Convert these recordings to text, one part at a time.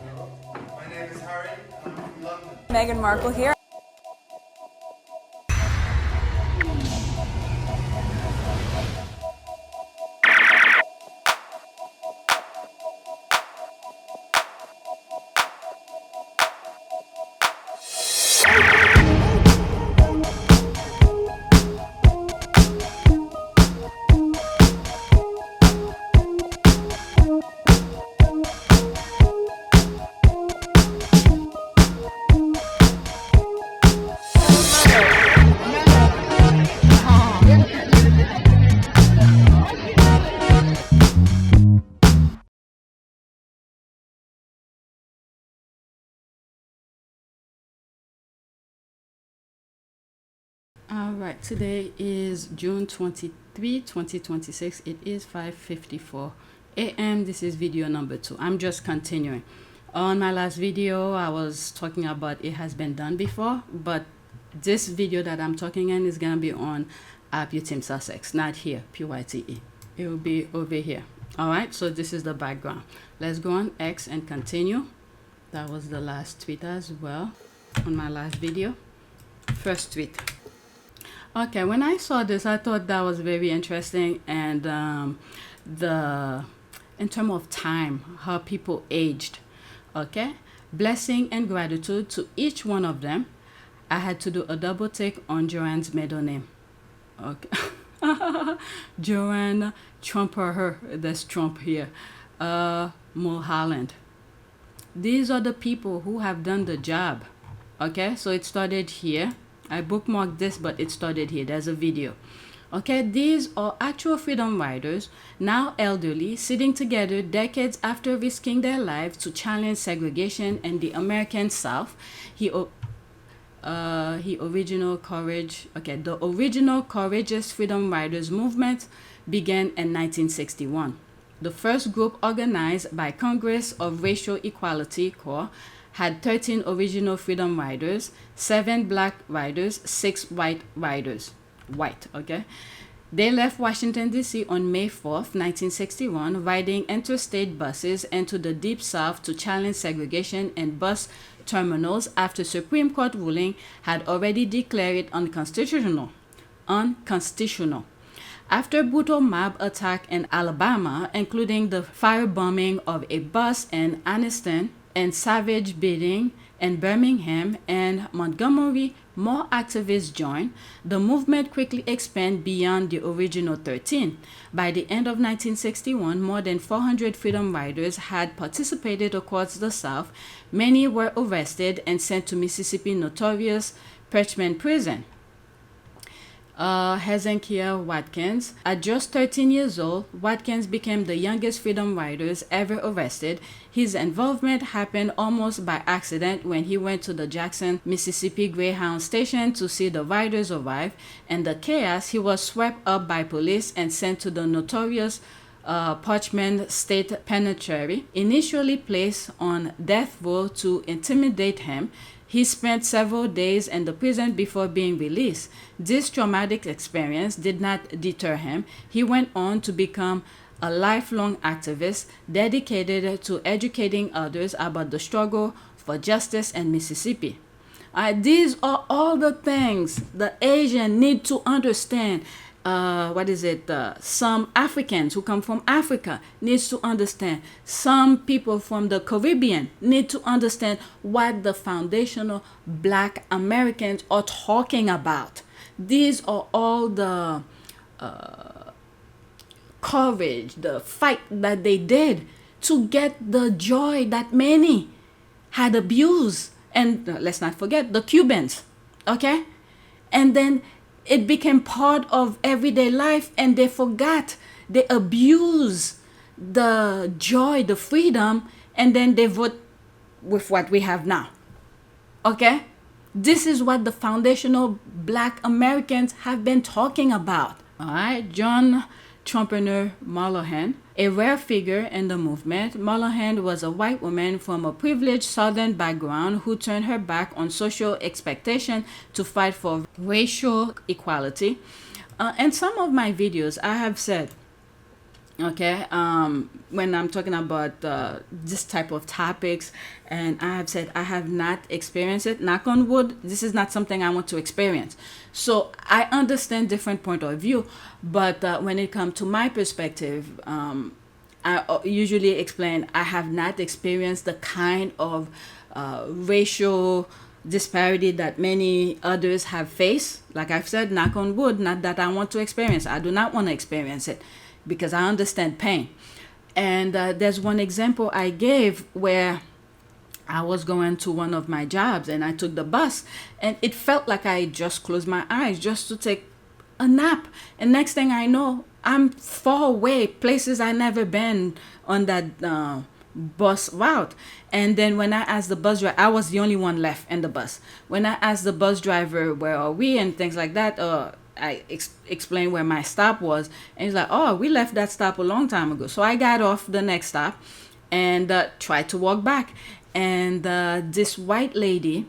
My name is Harry, and I'm from London. Meghan Markle here. All right, today is June 23, 2026. It is 5:54 a.m. This is video number 2. I'm just continuing. On my last video, I was talking about it has been done before, but this video that I'm talking in is going to be on APTS Sussex, not here, PYTE. It will be over here. All right, so this is the background. Let's go on X and continue. That was the last tweet as well on my last video. First tweet. Okay, when I saw this, I thought that was very interesting, and in terms of time, how people aged. Okay, blessing and gratitude to each one of them. I had to do a double take on Joanne's middle name. Okay, Joanne Trumper, that's Trump here. Mulholland. These are the people who have done the job. Okay, so it started here. I bookmarked this, but it started here. There's a video. Okay, these are actual freedom riders, now elderly, sitting together decades after risking their lives to challenge segregation in the American South. The original courageous freedom riders movement began in 1961. The first group, organized by Congress of Racial Equality Corps, had 13 original freedom riders, 7 black riders, 6 white riders. Okay? They left Washington, D.C. on May 4th, 1961, riding interstate buses into the Deep South to challenge segregation in bus terminals after Supreme Court ruling had already declared it unconstitutional. After brutal mob attack in Alabama, including the firebombing of a bus in Anniston, and savage beating in Birmingham and Montgomery, more activists joined. The movement quickly expanded beyond the original 13. By the end of 1961, more than 400 freedom riders had participated across the South. Many were arrested and sent to Mississippi notorious Parchment Prison. Hezekiah Watkins. At just 13 years old, Watkins became the youngest freedom riders ever arrested. His involvement happened almost by accident when he went to the Jackson, Mississippi Greyhound station to see the riders arrive. In the chaos, he was swept up by police and sent to the notorious Parchment State Penitentiary. Initially placed on death row to intimidate him, he spent several days in the prison before being released. This traumatic experience did not deter him. He went on to become a lifelong activist dedicated to educating others about the struggle for justice in Mississippi. These are all the things the Asian need to understand. Some Africans who come from Africa needs to understand. Some people from the Caribbean need to understand what the foundational Black Americans are talking about. These are all the courage, the fight that they did to get the joy that many had abused. And let's not forget the Cubans, okay? And then it became part of everyday life, and they forgot. They abuse the joy, the freedom, and then they vote with what we have now. Okay? This is what the foundational Black Americans have been talking about. All right? John Trumpeter Mulholland, a rare figure in the movement. Mulholland was a white woman from a privileged Southern background who turned her back on social expectation to fight for racial equality. In some of my videos, I have said Okay, when I'm talking about this type of topics, and I have said I have not experienced it, knock on wood, this is not something I want to experience. So I understand different point of view, but when it comes to my perspective, I usually explain I have not experienced the kind of racial disparity that many others have faced. Like I've said, knock on wood, not that I want to experience. I do not want to experience it because I understand pain. And there's one example I gave where I was going to one of my jobs and I took the bus, and it felt like I just closed my eyes just to take a nap. And next thing I know, I'm far away, places I never been on that bus route. And then when I asked the bus driver, I was the only one left in the bus. When I asked the bus driver, where are we and things like that, I explained where my stop was, and he's like, oh, we left that stop a long time ago. So I got off the next stop and tried to walk back. And this white lady,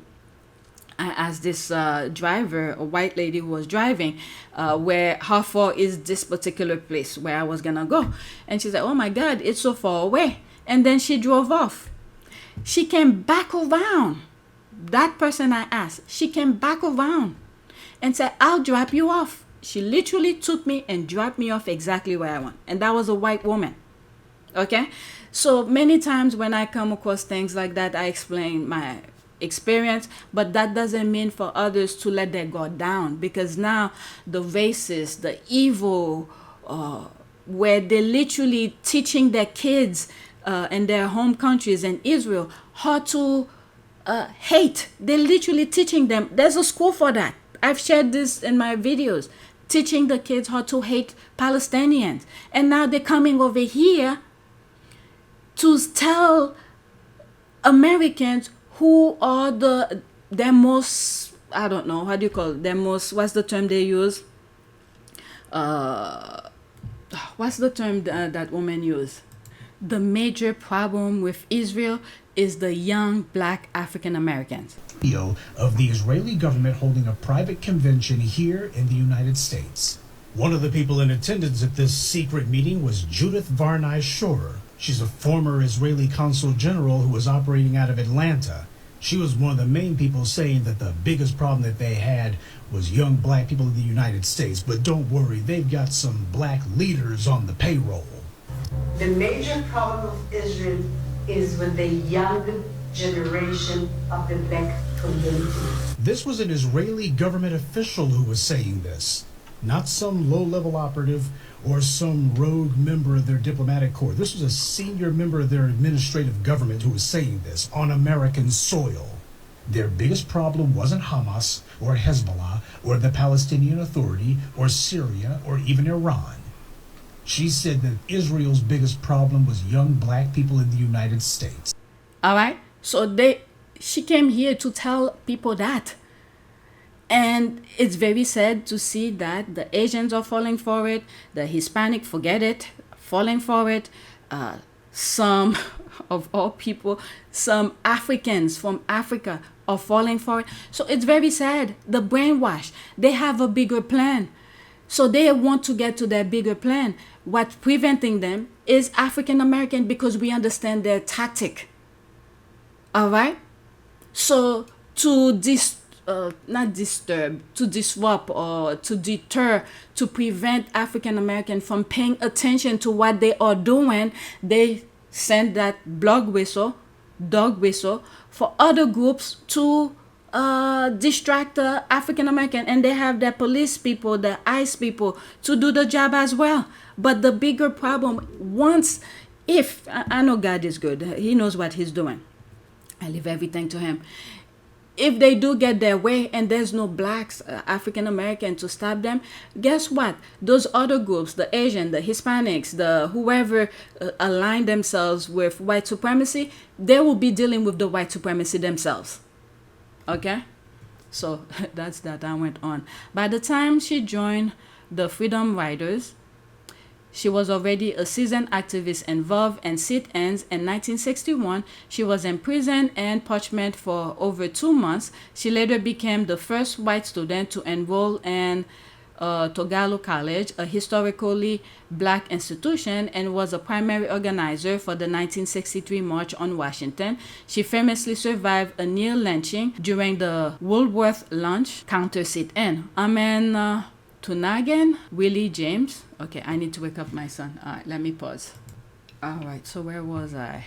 I asked this driver, a white lady who was driving, how far is this particular place where I was gonna go? And she's like, oh my God, it's so far away. And then she drove off. She came back around. That person I asked, she came back around and said, I'll drop you off. She literally took me and dropped me off exactly where I want. And that was a white woman. Okay? So many times when I come across things like that, I explain my experience, but that doesn't mean for others to let their guard down, because now the racist, the evil, where they're literally teaching their kids in their home countries in Israel how to hate. They're literally teaching them. There's a school for that. I've shared this in my videos, teaching the kids how to hate Palestinians. And now they're coming over here to tell Americans who are their most, I don't know, how do you call it? Their most, what's the term they use? What's the term that women use? The major problem with Israel is the young black African Americans. Of the Israeli government holding a private convention here in the United States. One of the people in attendance at this secret meeting was Judith Varnai Shorer. She's a former Israeli consul general who was operating out of Atlanta. She was one of the main people saying that the biggest problem that they had was young black people in the United States. But don't worry, they've got some black leaders on the payroll. The major problem of Israel is with the young generation of the black community. This was an Israeli government official who was saying this, not some low-level operative or some rogue member of their diplomatic corps. This was a senior member of their administrative government who was saying this on American soil. Their biggest problem wasn't Hamas or Hezbollah or the Palestinian Authority or Syria or even Iran. She said that Israel's biggest problem was young black people in the United States. All right? So she came here to tell people that. And it's very sad to see that the Asians are falling for it, the Hispanic, forget it, falling for it. Some of all people, some Africans from Africa are falling for it. So it's very sad. The brainwash, they have a bigger plan. So they want to get to their bigger plan. What's preventing them is African American, because we understand their tactic. All right? So to not disturb, to disrupt or to deter, to prevent African American from paying attention to what they are doing, they send that dog whistle for other groups to distract the African American, and they have their police people, the ICE people to do the job as well. But the bigger problem, if I know God is good, He knows what He's doing. I leave everything to Him. If they do get their way and there's no blacks, African American to stop them, guess what? Those other groups, the Asian, the Hispanics, the whoever align themselves with white supremacy, they will be dealing with the white supremacy themselves. Okay? So that's that. I went on. By the time she joined the Freedom Riders, she was already a seasoned activist involved in sit-ins. In 1961, she was imprisoned and parchment for over 2 months. She later became the first white student to enroll in Togalo College, a historically black institution, and was a primary organizer for the 1963 March on Washington. She famously survived a near lynching during the Woolworth lunch counter sit-in. Amen. Tunagan, Willie James. Okay, I need to wake up my son. All right, let me pause. All right, so where was I?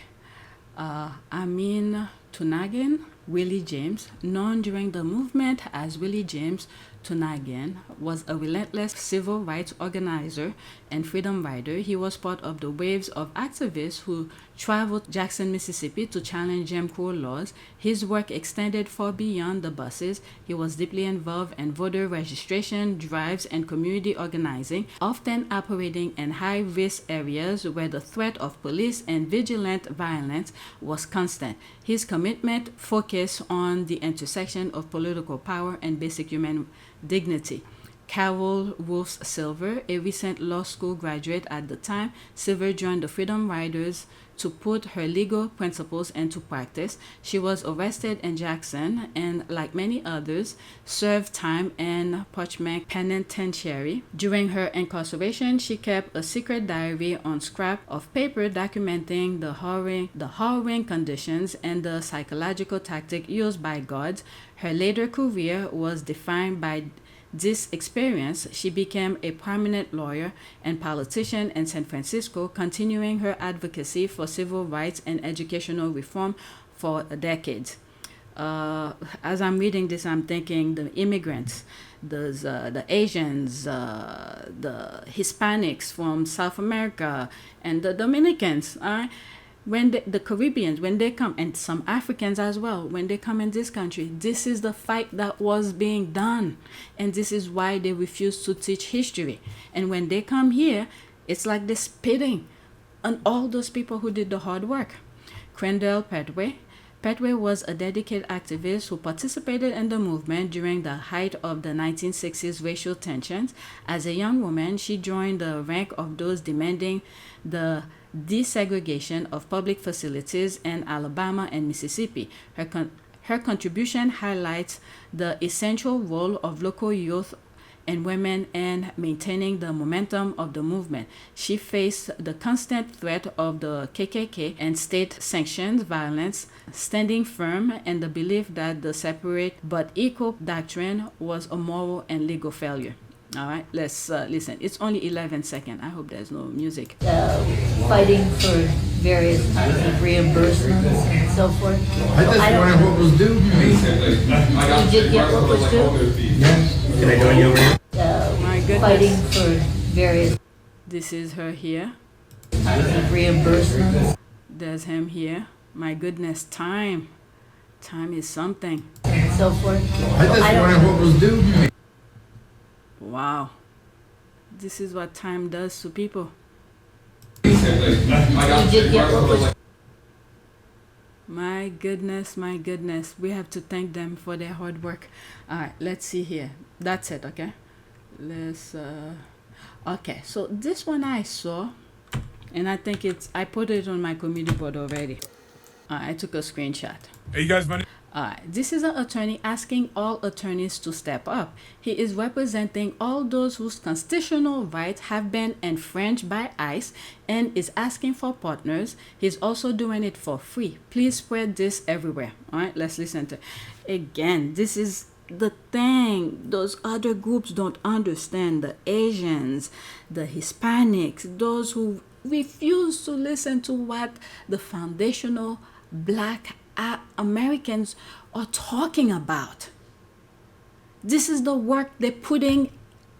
Amin Tunagan, Willie James, known during the movement as Willie James Tunagan, was a relentless civil rights organizer and freedom rider. He was part of the waves of activists who traveled Jackson, Mississippi to challenge Jim Crow laws. His work extended far beyond the buses. He was deeply involved in voter registration drives and community organizing, often operating in high-risk areas where the threat of police and vigilant violence was constant. His commitment focused on the intersection of political power and basic human dignity. Carol Wolfe Silver, a recent law school graduate at the time, Silver joined the Freedom Riders to put her legal principles into practice. She was arrested in Jackson and, like many others, served time in Parchment Penitentiary. During her incarceration, she kept a secret diary on scrap of paper documenting the harrowing conditions and the psychological tactic used by guards. Her later career was defined by this experience. She became a prominent lawyer and politician in San Francisco, continuing her advocacy for civil rights and educational reform for decades. As I'm reading this, I'm thinking the immigrants, the Asians, the Hispanics from South America, and the Dominicans. When the Caribbeans, when they come, and some Africans as well, when they come in this country, this is the fight that was being done. And this is why they refuse to teach history. And when they come here, it's like they're spitting on all those people who did the hard work. Crendell Petway. Petway was a dedicated activist who participated in the movement during the height of the 1960s racial tensions. As a young woman, she joined the rank of those demanding the desegregation of public facilities in Alabama and Mississippi. Her contribution highlights the essential role of local youth and women in maintaining the momentum of the movement. She faced the constant threat of the KKK and state-sanctioned violence, standing firm in the belief that the separate but equal doctrine was a moral and legal failure. All right, let's listen. It's only 11 seconds. I hope there's no music. Fighting for various kinds of reimbursements and so forth. I just wondered what was due to me. You did get what was due? Yes. Can I join you over here? My goodness. Fighting for various This is her here. kinds of reimbursements There's him here. My goodness, time. Time is something. and so forth. I just wondered what was due to me. Wow. This is what time does to people. You did get what was My goodness, my goodness. We have to thank them for their hard work. All right, let's see here. That's it, okay? Let's, okay, so this one I saw, and I think I put it on my community board already. I took a screenshot. Hey, you guys, money. This is an attorney asking all attorneys to step up. He is representing all those whose constitutional rights have been infringed by ICE and is asking for partners. He's also doing it for free. Please spread this everywhere. All right, let's listen to. Again, this is the thing those other groups don't understand. The Asians, the Hispanics, those who refuse to listen to what the foundational Black Americans are talking about. This is the work they're putting.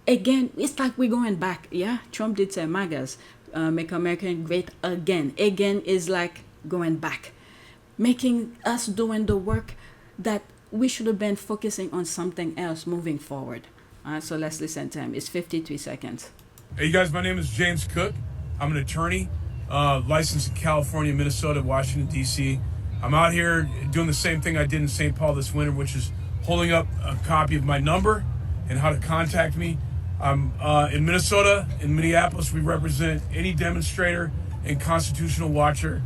Again, it's like we're going back. Yeah, Trump did say MAGAs, make America great again. Again is like going back, making us doing the work that we should have been focusing on something else moving forward. All right, so let's listen to him. It's 53 seconds. Hey, you guys, my name is James Cook. I'm an attorney, licensed in California, Minnesota, Washington, D.C. I'm out here doing the same thing I did in St. Paul this winter, which is holding up a copy of my number and how to contact me. I'm in Minnesota, in Minneapolis. We represent any demonstrator and constitutional watcher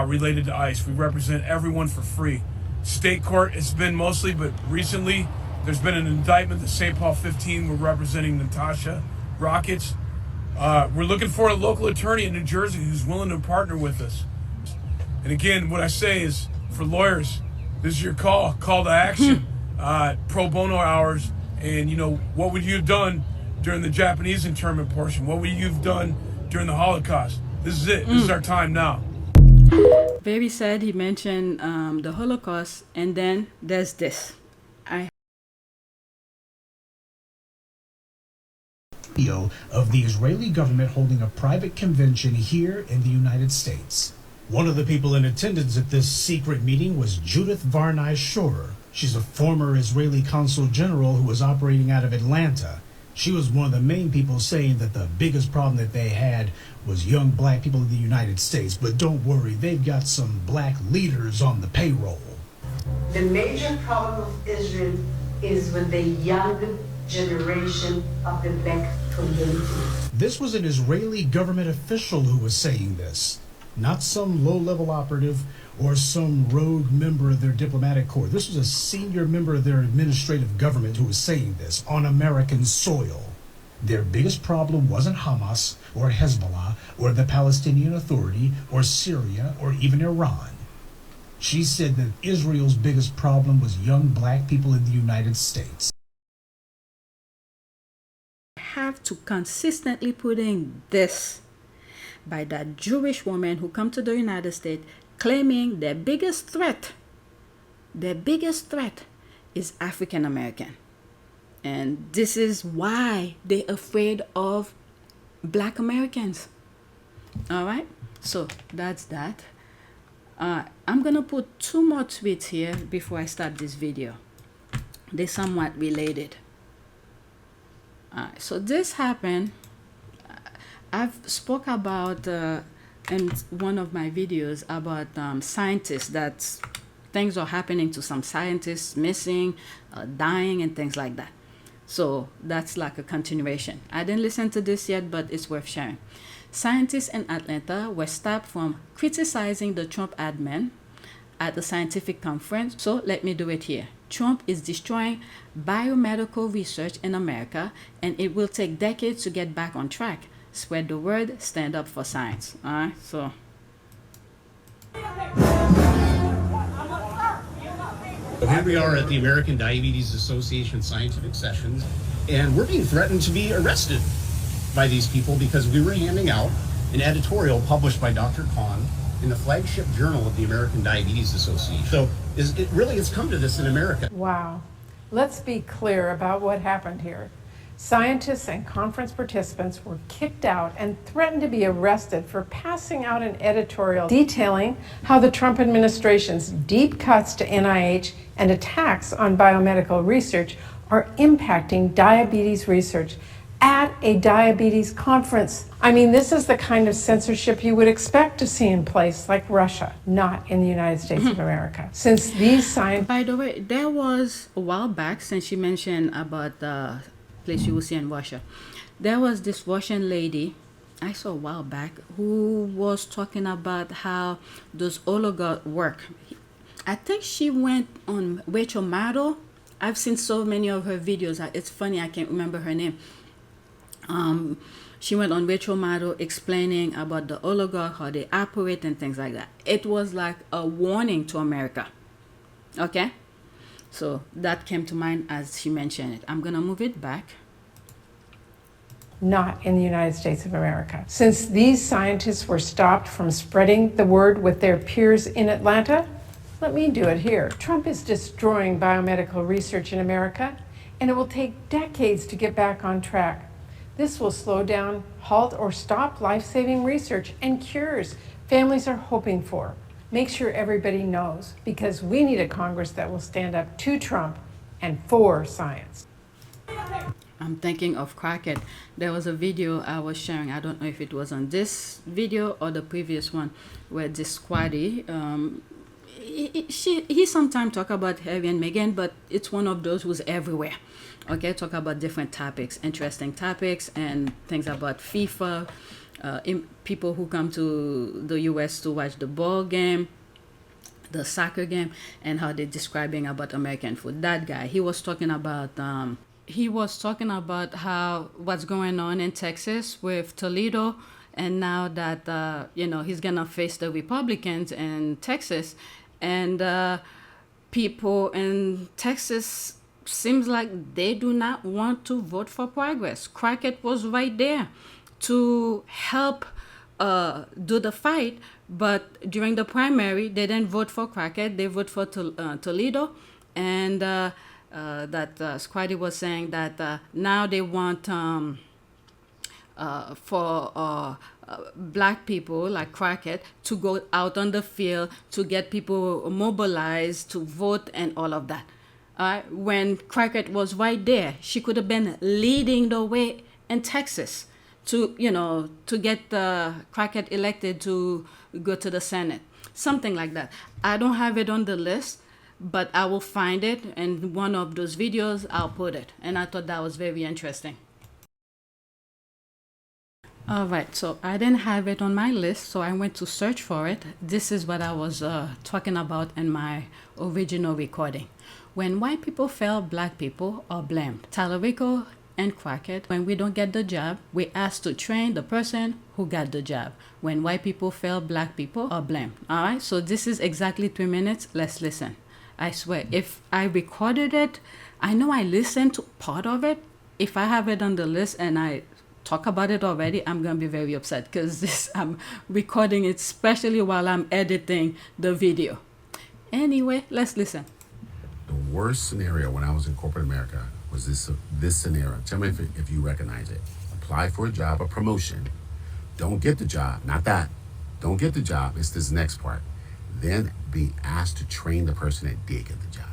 related to ICE. We represent everyone for free. State court, it's been mostly, but recently There's been an indictment that St. Paul 15 were representing Natasha Rockets. We're looking for a local attorney in New Jersey who's willing to partner with us. And again, what I say is, for lawyers, this is your call to action, pro bono hours. And, you know, what would you have done during the Japanese internment portion? What would you have done during the Holocaust? This is it. This is our time now. Very sad he mentioned the Holocaust, and then there's this. Video of the Israeli government holding a private convention here in the United States. One of the people in attendance at this secret meeting was Judith Varnai Shorer. She's a former Israeli consul general who was operating out of Atlanta. She was one of the main people saying that the biggest problem that they had was young black people in the United States. But don't worry, they've got some black leaders on the payroll. The major problem of Israel is with the young generation of the black community. This was an Israeli government official who was saying this, not some low-level operative or some rogue member of their diplomatic corps. This was a senior member of their administrative government who was saying this on American soil. Their biggest problem wasn't Hamas or Hezbollah or the Palestinian Authority or Syria or even Iran. She said that Israel's biggest problem was young black people in the United States. Have to consistently put in this by that Jewish woman who come to the United States claiming their biggest threat is African American. And this is why they're afraid of black Americans. All right, so that's that. I'm gonna put 2 more tweets here before I start this video. They're somewhat related. So this happened. I've spoke about in one of my videos about scientists, that things are happening to some scientists, missing, dying, and things like that. So that's like a continuation. I didn't listen to this yet, but it's worth sharing. Scientists in Atlanta were stopped from criticizing the Trump admin at the scientific conference. So let me do it here. Trump is destroying biomedical research in America, and it will take decades to get back on track. Spread the word, stand up for science. All right, so. Here we are at the American Diabetes Association Scientific Sessions, and we're being threatened to be arrested by these people because we were handing out an editorial published by Dr. Kahn in the flagship journal of the American Diabetes Association. So it's come to this in America. Wow. Let's be clear about what happened here. Scientists and conference participants were kicked out and threatened to be arrested for passing out an editorial detailing how the Trump administration's deep cuts to NIH and attacks on biomedical research are impacting diabetes research at a diabetes conference. I mean, this is the kind of censorship you would expect to see in place like Russia, not in the United States of America. Since these scientists... By the way, there was a while back, since you mentioned about the place you will see in Russia, there was this Russian lady I saw a while back who was talking about how those oligarchs work. I think she went on Rachel Maddow. I've seen so many of her videos. It's funny, I can't remember her name. She went on Rachel Maddow explaining about the oligarch, how they operate and things like that. It was like a warning to America. Okay? So that came to mind as she mentioned it. I'm going to move it back. Not in the United States of America. Since these scientists were stopped from spreading the word with their peers in Atlanta, let me do it here. Trump is destroying biomedical research in America, and it will take decades to get back on track. This will slow down, halt, or stop life-saving research and cures families are hoping for. Make sure everybody knows, because we need a Congress that will stand up to Trump and for science. I'm thinking of Crockett. There was a video I was sharing. I don't know if it was on this video or the previous one, where this squatty, he sometimes talk about Harry and Meghan, but it's one of those who's everywhere. Okay, talk about different topics, interesting topics, and things about FIFA, people who come to the US to watch the ball game, the soccer game and how they're describing about American food. That guy, he was talking about how what's going on in Texas with Toledo, and now that he's gonna face the Republicans in Texas, and people in Texas seems like they do not want to vote for progress. Crockett was right there to help do the fight, but during the primary they didn't vote for Crockett. They vote for Toledo, and that Squatty was saying that now they want for black people like Crockett to go out on the field to get people mobilized to vote and all of that. When Crockett was right there, she could have been leading the way in Texas to get Crockett elected to go to the Senate, something like that. I don't have it on the list, but I will find it, and one of those videos I'll put it. And I thought that was very interesting. All right, so I didn't have it on my list, so I went to search for it. This is what I was talking about in my original recording. When white people fail, black people are blamed. Talarico and Crockett, when we don't get the job, we ask to train the person who got the job. When white people fail, black people are blamed. All right, so this is exactly 3 minutes. Let's listen. I swear, if I recorded it, I know I listened to part of it. If I have it on the list and I talk about it already, I'm gonna be very upset because I'm recording it, especially while I'm editing the video. Anyway, let's listen. The worst scenario when I was in corporate America was this scenario. Tell me if you recognize it. Apply for a job, a promotion. Don't get the job. Not that. Don't get the job. It's this next part. Then be asked to train the person that did get the job.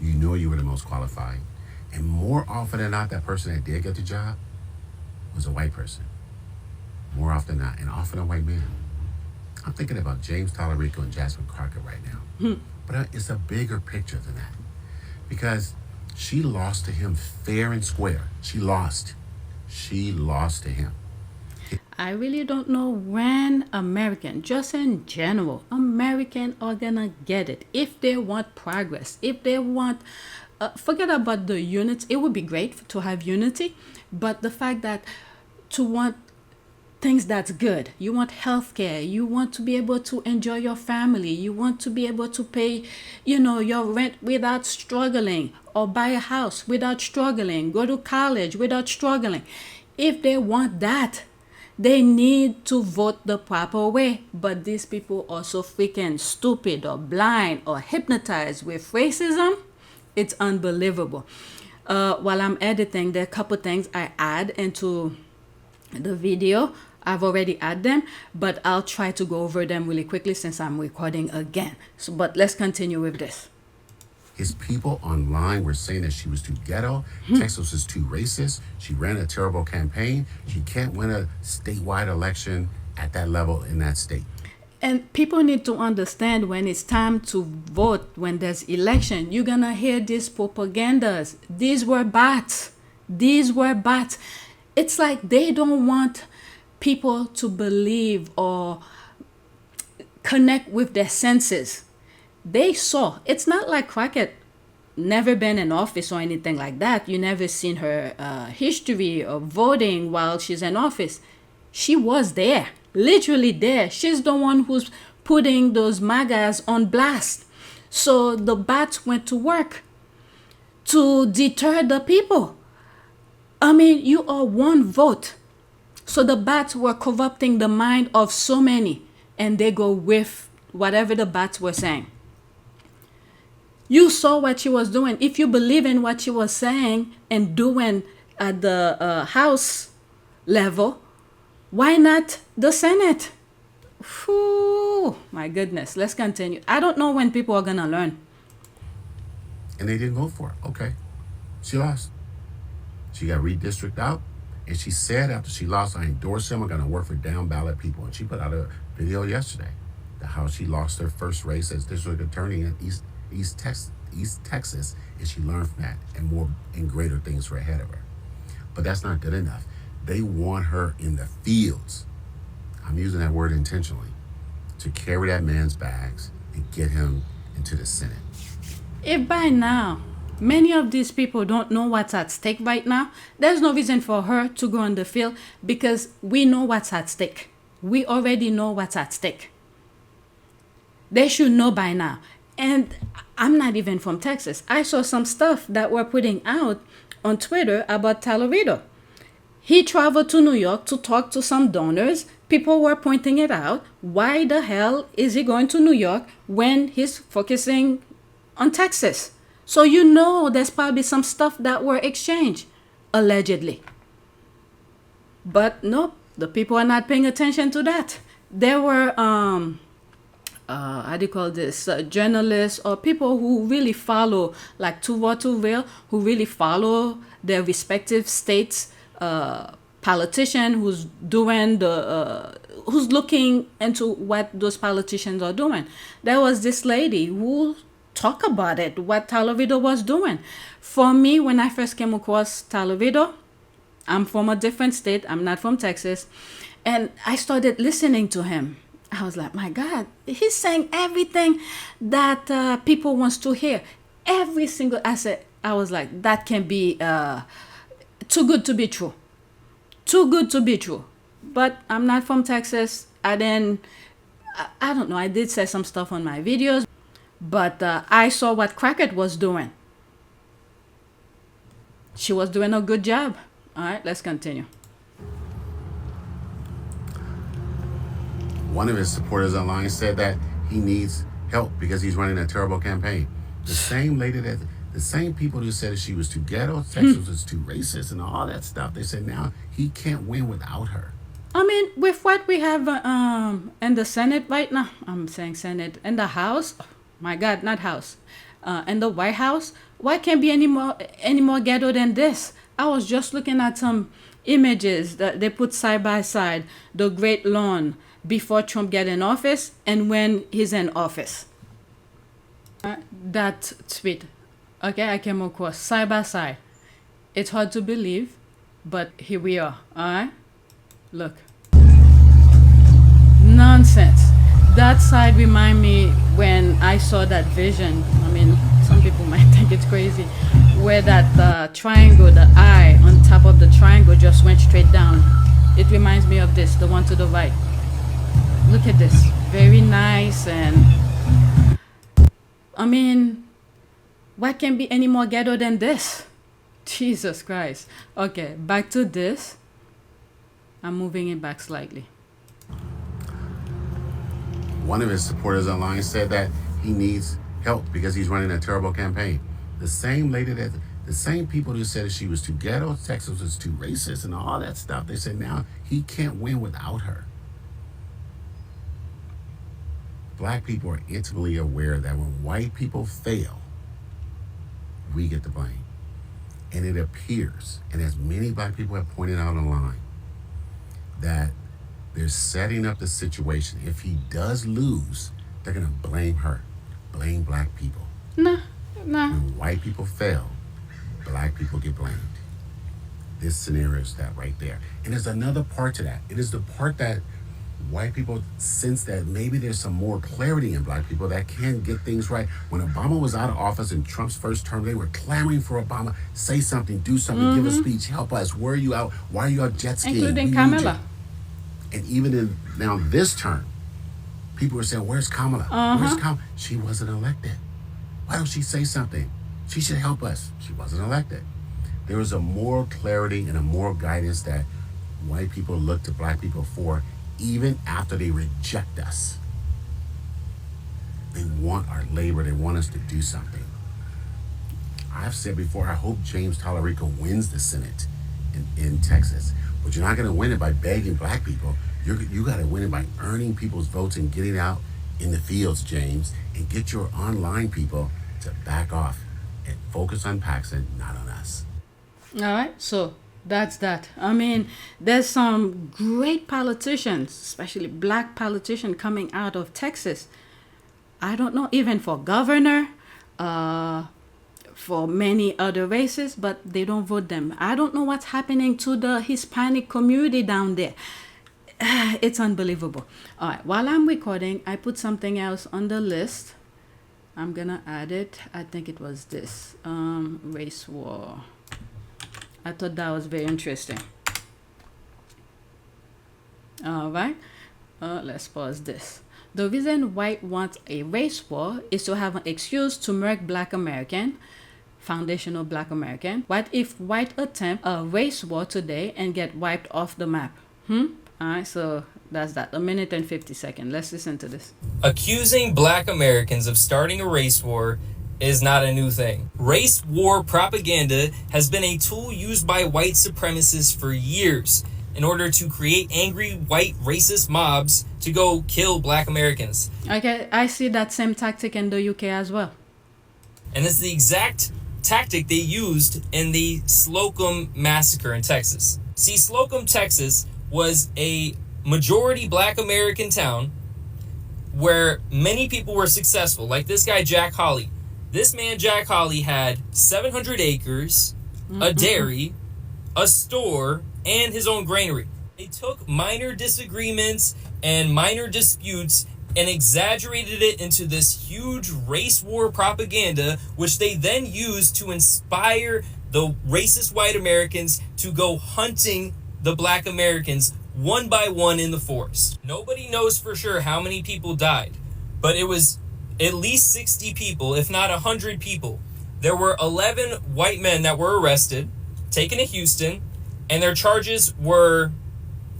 You know you were the most qualified. And more often than not, that person that did get the job was a white person. More often than not, and often a white man. I'm thinking about James Talarico and Jasmine Crockett right now. But it's a bigger picture than that. Because she lost to him fair and square. She lost to him. I really don't know when American, just in general, American are gonna get it. If they want progress, if they want, forget about the units. It would be great to have unity, but the fact that to want things that's good, you want healthcare, you want to be able to enjoy your family, you want to be able to pay, your rent without struggling, or buy a house without struggling, go to college without struggling. If they want that, they need to vote the proper way. But these people are so freaking stupid or blind or hypnotized with racism. It's unbelievable. While I'm editing, there are a couple things I add into the video. I've already added them, but I'll try to go over them really quickly since I'm recording again. But let's continue with this. His people online were saying that she was too ghetto, Texas is too racist, she ran a terrible campaign, she can't win a statewide election at that level in that state. And people need to understand when it's time to vote, when there's election, you're gonna hear these propagandas. These were bots. It's like they don't want people to believe or connect with their senses. They saw. It's not like Crockett never been in office or anything like that. You never seen her history of voting while she's in office. She was there, literally there. She's the one who's putting those MAGAs on blast. So the bats went to work to deter the people. I mean, you are one vote. So the bats were corrupting the mind of so many, and they go with whatever the bats were saying. You saw what she was doing. If you believe in what she was saying and doing at the House level, why not the Senate? Whew, my goodness. Let's continue. I don't know when people are going to learn. And they didn't vote for her. Okay. She lost. She got redistricted out. And she said after she lost, I endorse him. I'm going to work for down ballot people. And she put out a video yesterday. How she lost her first race as district attorney in East Texas, and she learned from that and more and greater things were ahead of her. But that's not good enough. They want her in the fields. I'm using that word intentionally to carry that man's bags and get him into the Senate. If by now many of these people don't know what's at stake right now, there's no reason for her to go on the field because we know what's at stake. We already know what's at stake. They should know by now. And I'm not even from Texas. I saw some stuff that we're putting out on Twitter about talarico. He traveled to New York to talk to some donors. People were pointing it out. Why the hell is he going to New York when he's focusing on Texas? So you know there's probably some stuff that were exchanged, allegedly. But nope, the people are not paying attention to that. There were, how do you call this, journalists or people who really follow, like Real, who really follow their respective states, politician who's doing who's looking into what those politicians are doing. There was this lady who talked about it, what talarico was doing. For me, when I first came across talarico, I'm from a different state. I'm not from Texas. And I started listening to him. I was like, my God, he's saying everything that people wants to hear. Every single asset. I was like, that can be too good to be true. Too good to be true. But I'm not from Texas. I don't know. I did say some stuff on my videos. But I saw what Crockett was doing. She was doing a good job. All right, let's continue. One of his supporters online said that he needs help because he's running a terrible campaign. The same lady the same people who said she was too ghetto, Texas was too racist and all that stuff, they said now he can't win without her. I mean, with what we have in the Senate right now, I'm saying Senate, in the House, oh my God, not House, in the White House, what can be any more ghetto than this? I was just looking at some images that they put side by side, the Great Lawn before Trump get in office and when he's in office. That tweet, okay, I came across side by side. It's hard to believe, but here we are, all right? Look. Nonsense. That side remind me when I saw that vision. I mean, some people might think it's crazy, where that triangle, the eye on top of the triangle just went straight down. It reminds me of this, the one to the right. Look at this. Very nice. And I mean, what can be any more ghetto than this? Jesus Christ. Okay, back to this. I'm moving it back slightly. One of his supporters online said that he needs help because he's running a terrible campaign. The same people who said she was too ghetto, Texas was too racist and all that stuff, they said now he can't win without her. Black people are intimately aware that when white people fail, we get the blame. And it appears, and as many black people have pointed out online, that they're setting up the situation. If he does lose, they're gonna blame her, blame black people. No. When white people fail, black people get blamed. This scenario is that right there. And there's another part to that. It is the part that white people sense that maybe there's some more clarity in black people that can get things right. When Obama was out of office in Trump's first term, they were clamoring for Obama, say something, do something, give a speech, help us. Where are you out? Why are you out jet skiing? Including Kamala. And even in now this term, people were saying, where's Kamala? Where's Kamala? She wasn't elected. Why don't she say something? She should help us. She wasn't elected. There was a moral clarity and a moral guidance that white people look to black people for, even after they reject us. They want our labor. They want us to do something. I've said before, I hope James Talarico wins the Senate in Texas. But you're not going to win it by begging black people. You got to win it by earning people's votes and getting out in the fields, James, and get your online people to back off and focus on Paxson, not on us. All right, so that's that. I mean, there's some great politicians, especially black politicians coming out of Texas. I don't know, even for governor, for many other races, but they don't vote them. I don't know what's happening to the Hispanic community down there. It's unbelievable. All right, while I'm recording, I put something else on the list. I'm gonna add it. I think it was this race war. I thought that was very interesting. All right, let's pause this. The reason white wants a race war is to have an excuse to murk Black American, foundational Black American. What if white attempt a race war today and get wiped off the map? All right, so that's that. 1 minute and 50 seconds. Let's listen to this. Accusing Black Americans of starting a race war is not a new thing. Race war propaganda has been a tool used by white supremacists for years in order to create angry white racist mobs to go kill Black Americans. Okay, I see that same tactic in the UK as well. And it's the exact tactic they used in the Slocum massacre in Texas. See, Slocum, Texas was a majority Black American town where many people were successful, like this guy Jack Hawley. This man Jack Hawley had 700 acres, a dairy, a store, and his own granary. They took minor disagreements and minor disputes and exaggerated it into this huge race war propaganda, which they then used to inspire the racist white Americans to go hunting the Black Americans one by one in the forest. Nobody knows for sure how many people died, but it was at least 60 people, if not 100 people. There were 11 white men that were arrested, taken to Houston, and their charges were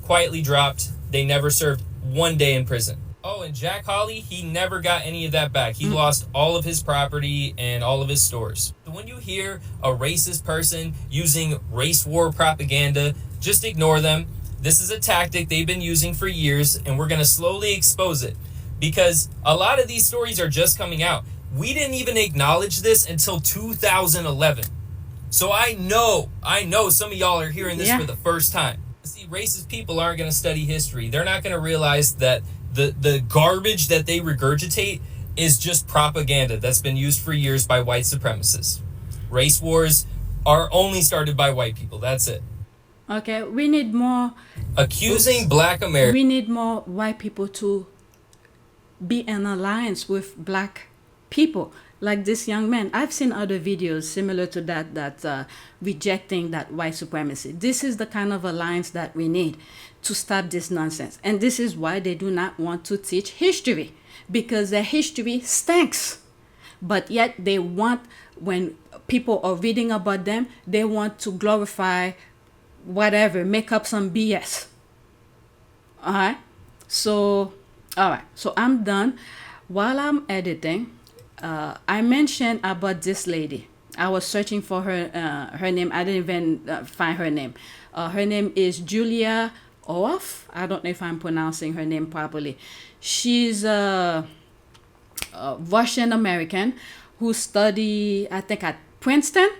quietly dropped. They never served 1 day in prison. Oh, and Jack Hawley, he never got any of that back. He lost all of his property and all of his stores. So when you hear a racist person using race war propaganda, just ignore them. This is a tactic they've been using for years, and we're going to slowly expose it because a lot of these stories are just coming out. We didn't even acknowledge this until 2011. So I know some of y'all are hearing this for the first time. See, racist people aren't going to study history. They're not going to realize that the garbage that they regurgitate is just propaganda that's been used for years by white supremacists. Race wars are only started by white people. That's it. Okay, we need more accusing Black Americans. We need more white people to be in alliance with Black people, like this young man. I've seen other videos similar to that rejecting that white supremacy. This is the kind of alliance that we need to stop this nonsense. And this is why they do not want to teach history, because their history stinks. But yet they want, when people are reading about them, they want to glorify whatever, make up some BS. All right, so I'm done. While I'm editing, I mentioned about this lady. I was searching for her name. I didn't even find her name. Her name is Julia Oaf. I don't know if I'm pronouncing her name properly. She's a Russian American who studied, I think, at Princeton,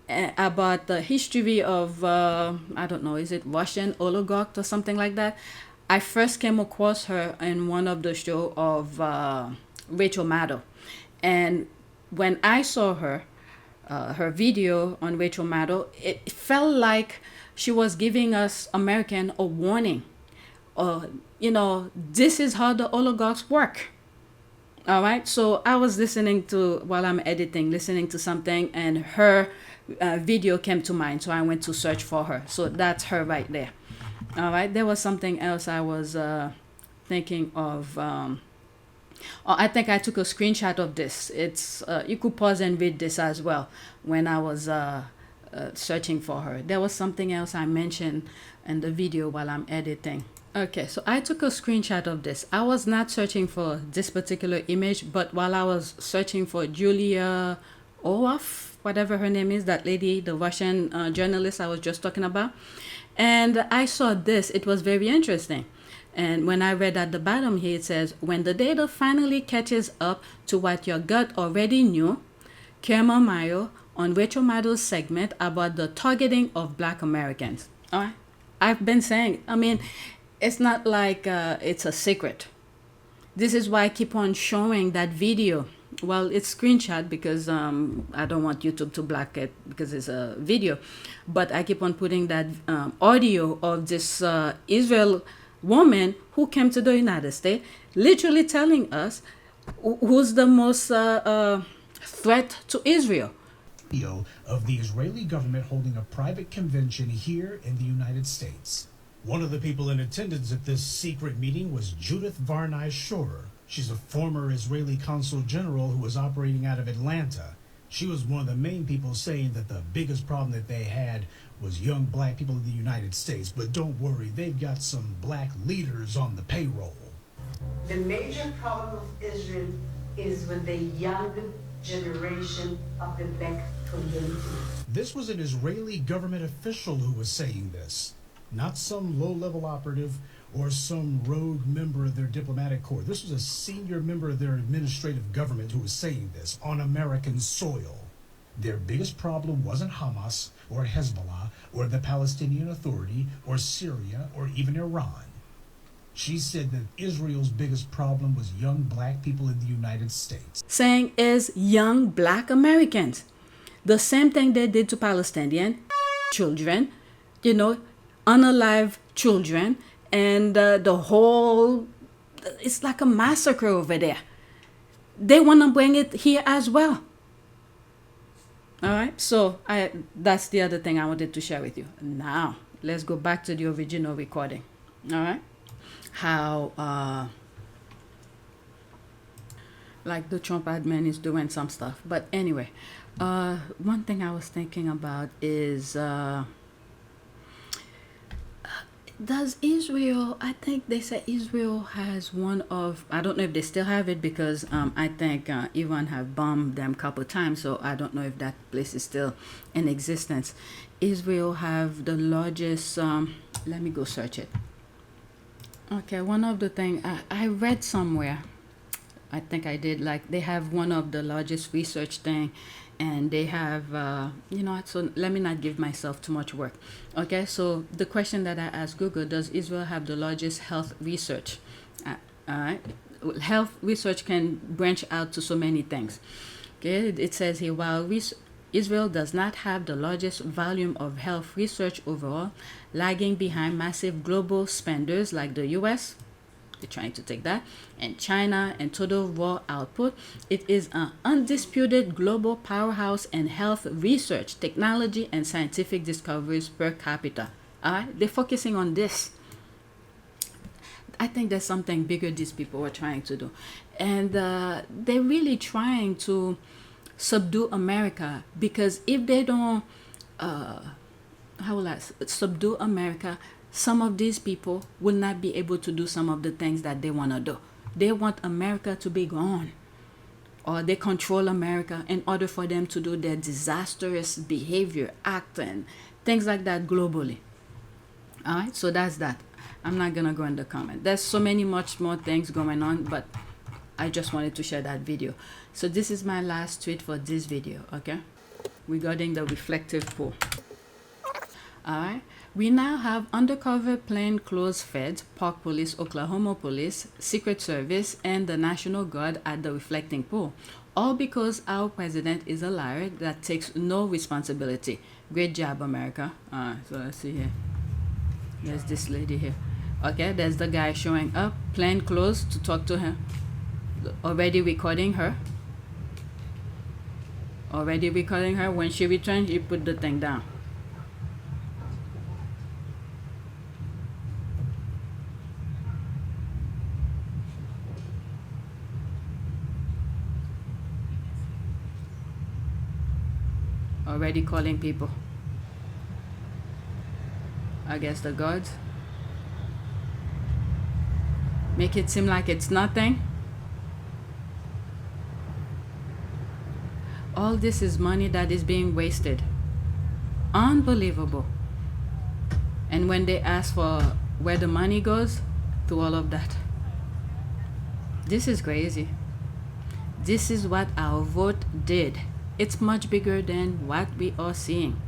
about the history of, I don't know, is it Russian oligarch or something like that? I first came across her in one of the shows of Rachel Maddow. And when I saw her video on Rachel Maddow, it felt like she was giving us American a warning. This is how the oligarchs work. All right. So I was listening to, while I'm editing, listening to something, and her video came to mind. So I went to search for her. So that's her right there. All right. There was something else I was thinking of. I think I took a screenshot of this. It's you could pause and read this as well. When I was searching for her, there was something else I mentioned in the video while I'm editing. Okay, so I took a screenshot of this. I was not searching for this particular image, but while I was searching for Julia Oaf, whatever her name is, that lady, the Russian journalist I was just talking about, and I saw this. It was very interesting. And when I read at the bottom here, it says, when the data finally catches up to what your gut already knew, Kerma Mayo on Rachel Maddow's segment about the targeting of Black Americans. All right. I've been saying, it's not like it's a secret. This is why I keep on showing that video. Well, it's screenshot because I don't want YouTube to block it because it's a video. But I keep on putting that audio of this Israel woman who came to the United States, literally telling us who's the most threat to Israel. Of the Israeli government holding a private convention here in the United States. One of the people in attendance at this secret meeting was Judith Varnai Shorer. She's a former Israeli consul general who was operating out of Atlanta. She was one of the main people saying that the biggest problem that they had was young black people in the United States. But don't worry, they've got some black leaders on the payroll. The major problem of Israel is with the young generation of the black community. This was an Israeli government official who was saying this, not some low-level operative or some rogue member of their diplomatic corps. This was a senior member of their administrative government who was saying this on American soil. Their biggest problem wasn't Hamas or Hezbollah or the Palestinian Authority or Syria or even Iran. She said that Israel's biggest problem was young black people in the United States. Saying is young black Americans. The same thing they did to Palestinian children, you know, unalive children, and the whole, it's like a massacre over there. They want to bring it here as well. All right, so that's the other thing I wanted to share with you. Now, let's go back to the original recording. All right, how like the Trump admin is doing some stuff. But anyway, one thing I was thinking about is does Israel, I think they say Israel has one of, I don't know if they still have it, because I think Iran have bombed them a couple times, so I don't know if that place is still in existence. Israel have the largest, let me go search it. Okay, one of the things I read somewhere, I think I did, like they have one of the largest research thing, and they have, you know, so let me not give myself too much work. Okay, so the question that I asked Google, does Israel have the largest health research? All right, health research can branch out to so many things. Okay, it says here, while Israel does not have the largest volume of health research overall, lagging behind massive global spenders like the US, they're trying to take that, and China and total raw output, it is an undisputed global powerhouse in health research, technology, and scientific discoveries per capita. All right, they're focusing on this. I think there's something bigger these people are trying to do, and they're really trying to subdue America, because if they don't, how will I subdue America, some of these people will not be able to do some of the things that they want to do. They want America to be gone, or they control America in order for them to do their disastrous behavior, act, and things like that globally. All right, so that's that. I'm not going to go in the comment. There's so many much more things going on, but I just wanted to share that video. So this is my last tweet for this video, okay? Regarding the reflective pool. All right. We now have undercover plainclothes feds, Park Police, Oklahoma Police, Secret Service, and the National Guard at the reflecting pool. All because our president is a liar that takes no responsibility. Great job, America. So let's see here. There's this lady here. Okay, there's the guy showing up, plainclothes, to talk to her. Already recording her. Already recording her. When she returns, you put the thing down. Already calling people. I guess the guards. Make it seem like it's nothing. All this is money that is being wasted. Unbelievable. And when they ask for where the money goes, to all of that. This is crazy. This is what our vote did. It's much bigger than what we are seeing.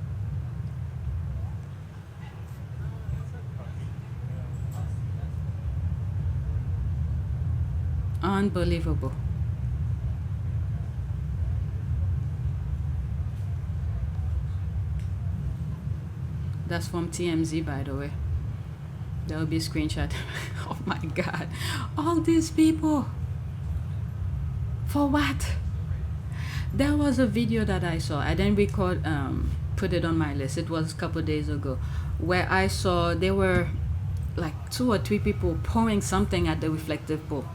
Unbelievable. That's from TMZ, by the way. There will be a screenshot. Oh my God. All these people. For what? There was a video that I saw. I didn't record, put it on my list. It was a couple days ago, where I saw there were like 2 or 3 people pouring something at the reflective pool.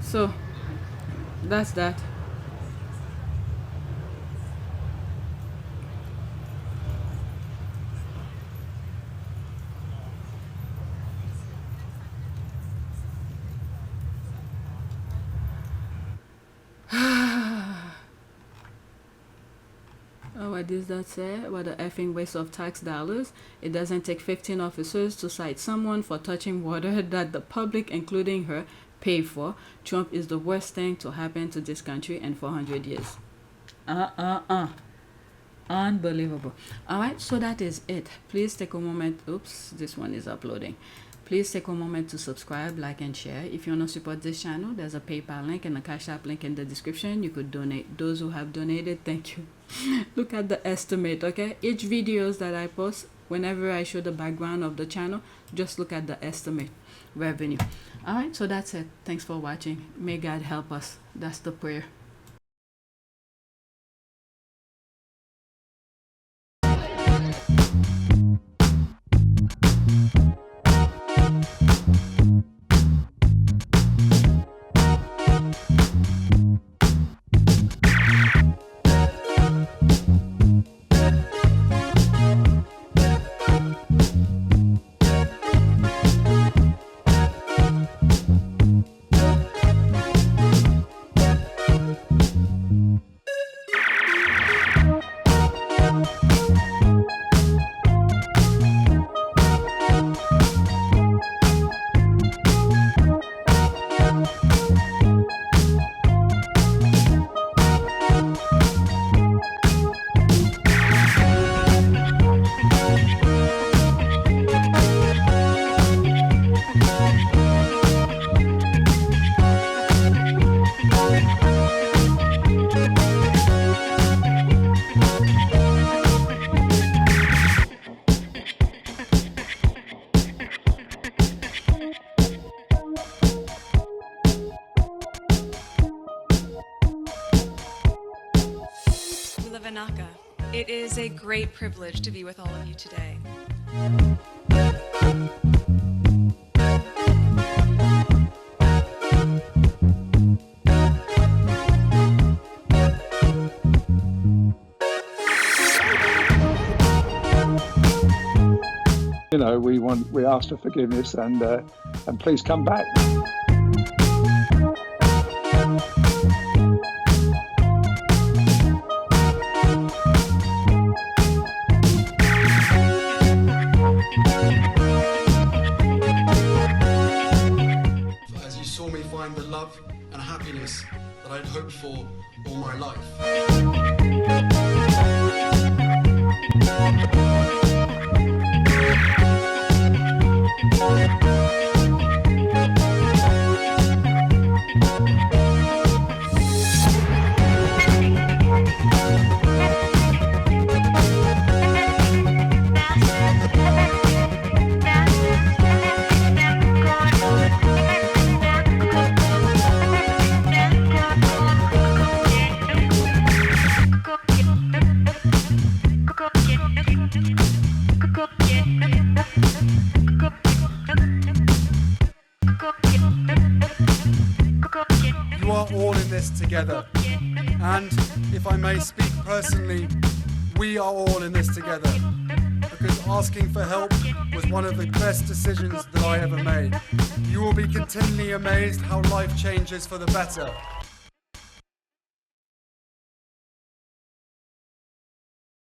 So that's that. Oh, what does that say? What a effing waste of tax dollars. It doesn't take 15 officers to cite someone for touching water that the public, including her, paid for. Trump is the worst thing to happen to this country in 400 years. Unbelievable. All right, so that is it. Please take a moment. Oops, this one is uploading. Please take a moment to subscribe, like, and share. If you want to support this channel, there's a PayPal link and a Cash App link in the description. You could donate. Those who have donated, thank you. Look at the estimate, okay? Each videos that I post, whenever I show the background of the channel, just look at the estimate revenue. All right, so that's it. Thanks for watching. May God help us. That's the prayer. It is a great privilege to be with all of you today. You know, we ask for forgiveness and please come back. As you saw me find the love and happiness that I'd hoped for all my life. You are all in this together, and if I may speak personally, we are all in this together, because asking for help was one of the best decisions that I ever made. You will be continually amazed how life changes for the better.